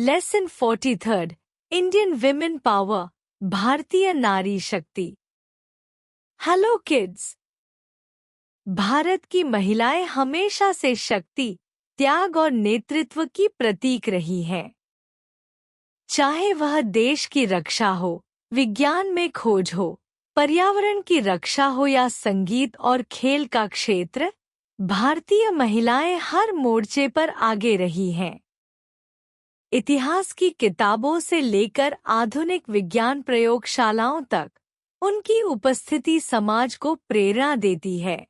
Lesson 43 Indian women power, भारतीय नारी शक्ति। Hello kids. भारत की महिलाएं हमेशा से शक्ति, त्याग और नेतृत्व की प्रतीक रही हैं। चाहे वह देश की रक्षा हो, विज्ञान में खोज हो, पर्यावरण की रक्षा हो या संगीत और खेल का क्षेत्र, भारतीय महिलाएं हर मोर्चे पर आगे रही हैं। इतिहास की किताबों से लेकर आधुनिक विज्ञान प्रयोगशालाओं तक उनकी उपस्थिति समाज को प्रेरणा देती है।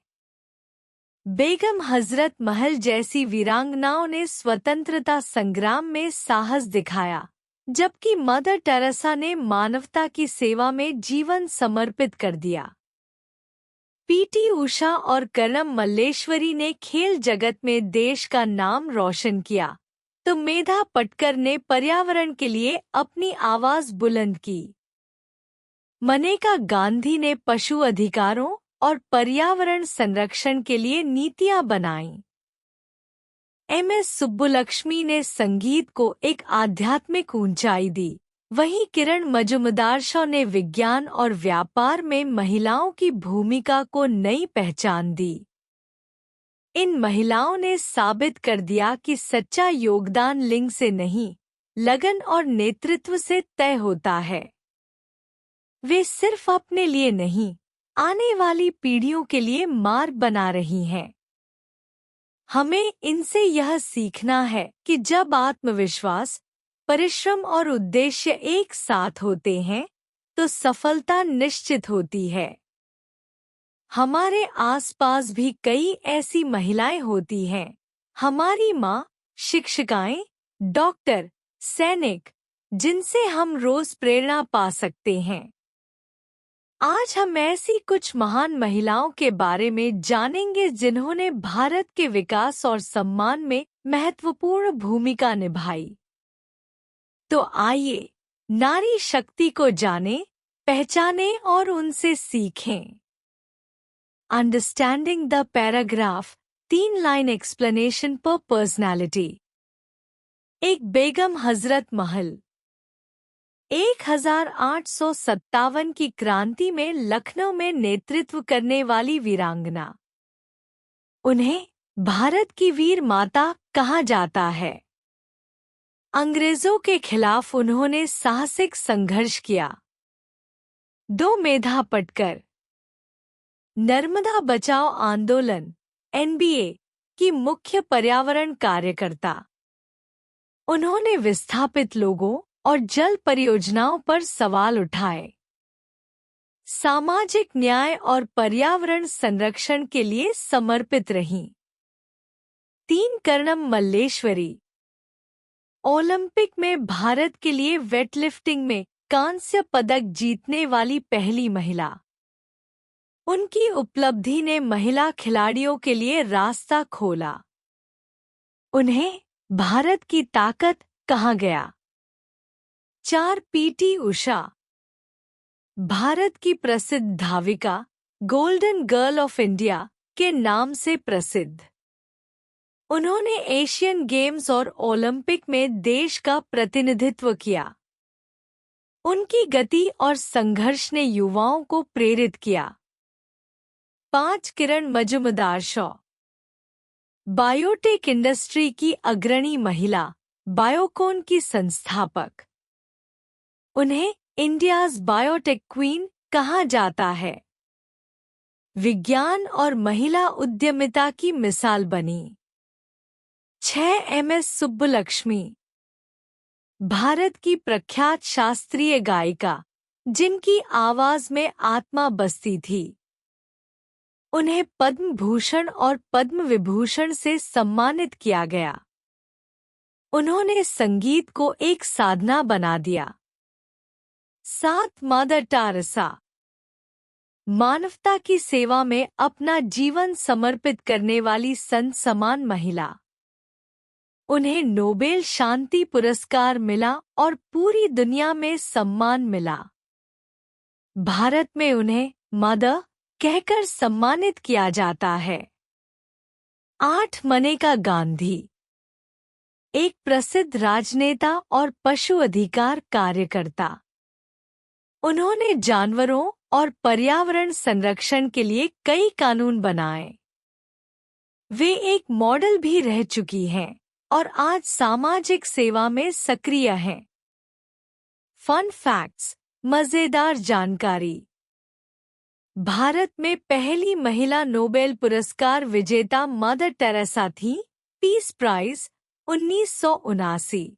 बेगम हजरत महल जैसी वीरांगनाओं ने स्वतंत्रता संग्राम में साहस दिखाया, जबकि मदर टेरेसा ने मानवता की सेवा में जीवन समर्पित कर दिया। पीटी उषा और कर्णम मल्लेश्वरी ने खेल जगत में देश का नाम रोशन किया, तो मेधा पटकर ने पर्यावरण के लिए अपनी आवाज बुलंद की। मनेका गांधी ने पशु अधिकारों और पर्यावरण संरक्षण के लिए नीतियां बनाईं। एमएस सुब्बुलक्ष्मी ने संगीत को एक आध्यात्मिक ऊंचाई दी, वहीं किरण मजुमदार ने विज्ञान और व्यापार में महिलाओं की भूमिका को नई पहचान दी। इन महिलाओं ने साबित कर दिया कि सच्चा योगदान लिंग से नहीं, लगन और नेतृत्व से तय होता है। वे सिर्फ अपने लिए नहीं, आने वाली पीढ़ियों के लिए मार्ग बना रही हैं। हमें इनसे यह सीखना है कि जब आत्मविश्वास, परिश्रम और उद्देश्य एक साथ होते हैं, तो सफलता निश्चित होती है। हमारे आसपास भी कई ऐसी महिलाएं होती हैं, हमारी माँ, शिक्षिकाएं, डॉक्टर, सैनिक, जिनसे हम रोज प्रेरणा पा सकते हैं। आज हम ऐसी कुछ महान महिलाओं के बारे में जानेंगे जिन्होंने भारत के विकास और सम्मान में महत्वपूर्ण भूमिका निभाई। तो आइए नारी शक्ति को जानें, पहचानें और उनसे सीखें। Understanding the paragraph, 3 line explanation पर पर्सनालिटी। एक बेगम हजरत महल 1857 की क्रांति में लखनऊ में नेतृत्व करने वाली वीरांगना। उन्हें भारत की वीर माता कहा जाता है। अंग्रेजों के खिलाफ उन्होंने साहसिक संघर्ष किया। 2 मेधा पटकर नर्मदा बचाओ आंदोलन (NBA) की मुख्य पर्यावरण कार्यकर्ता। उन्होंने विस्थापित लोगों और जल परियोजनाओं पर सवाल उठाए। सामाजिक न्याय और पर्यावरण संरक्षण के लिए समर्पित रहीं। 3 कर्णम मल्लेश्वरी ओलंपिक में भारत के लिए वेटलिफ्टिंग में कांस्य पदक जीतने वाली पहली महिला। उनकी उपलब्धि ने महिला खिलाड़ियों के लिए रास्ता खोला। उन्हें भारत की ताकत कहा गया। 4 पीटी उषा भारत की प्रसिद्ध धाविका, गोल्डन गर्ल ऑफ इंडिया के नाम से प्रसिद्ध। उन्होंने एशियन गेम्स और ओलंपिक में देश का प्रतिनिधित्व किया। उनकी गति और संघर्ष ने युवाओं को प्रेरित किया। 5 किरण मजुमदार बायोटेक इंडस्ट्री की अग्रणी महिला, बायोकॉन की संस्थापक। उन्हें इंडियाज बायोटेक क्वीन कहा जाता है। विज्ञान और महिला उद्यमिता की मिसाल बनी। 6 एमएस सुब्बुलक्ष्मी भारत की प्रख्यात शास्त्रीय गायिका, जिनकी आवाज में आत्मा बसती थी। उन्हें पद्म भूषण और पद्म विभूषण से सम्मानित किया गया। उन्होंने संगीत को एक साधना बना दिया। 7 मदर टेरेसा मानवता की सेवा में अपना जीवन समर्पित करने वाली संत समान महिला। उन्हें नोबेल शांति पुरस्कार मिला और पूरी दुनिया में सम्मान मिला। भारत में उन्हें मदर कहकर सम्मानित किया जाता है। 8 मनेका गांधी एक प्रसिद्ध राजनेता और पशु अधिकार कार्यकर्ता। उन्होंने जानवरों और पर्यावरण संरक्षण के लिए कई कानून बनाए। वे एक मॉडल भी रह चुकी हैं और आज सामाजिक सेवा में सक्रिय हैं। फन फैक्ट्स, मजेदार जानकारी। भारत में पहली महिला नोबेल पुरस्कार विजेता मदर टेरेसा थी। Peace prize 1979।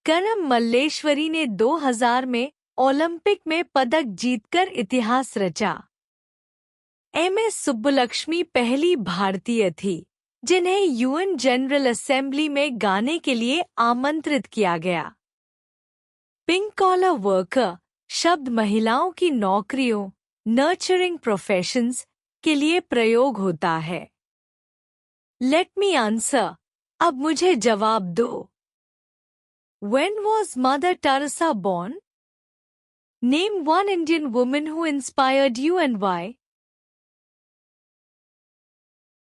करम मल्लेश्वरी ने 2000 में ओलंपिक में पदक जीतकर इतिहास रचा। एमएस सुब्बुलक्ष्मी पहली भारतीय थी जिन्हें यूएन जनरल असेंबली में गाने के लिए आमंत्रित किया गया। पिंक कॉलर वर्कर शब्द महिलाओं की नौकरियों, नर्चरिंग प्रोफेशंस के लिए प्रयोग होता है। लेट मी आंसर, अब मुझे जवाब दो। When was Mother Teresa born? Name one Indian woman who inspired you and why.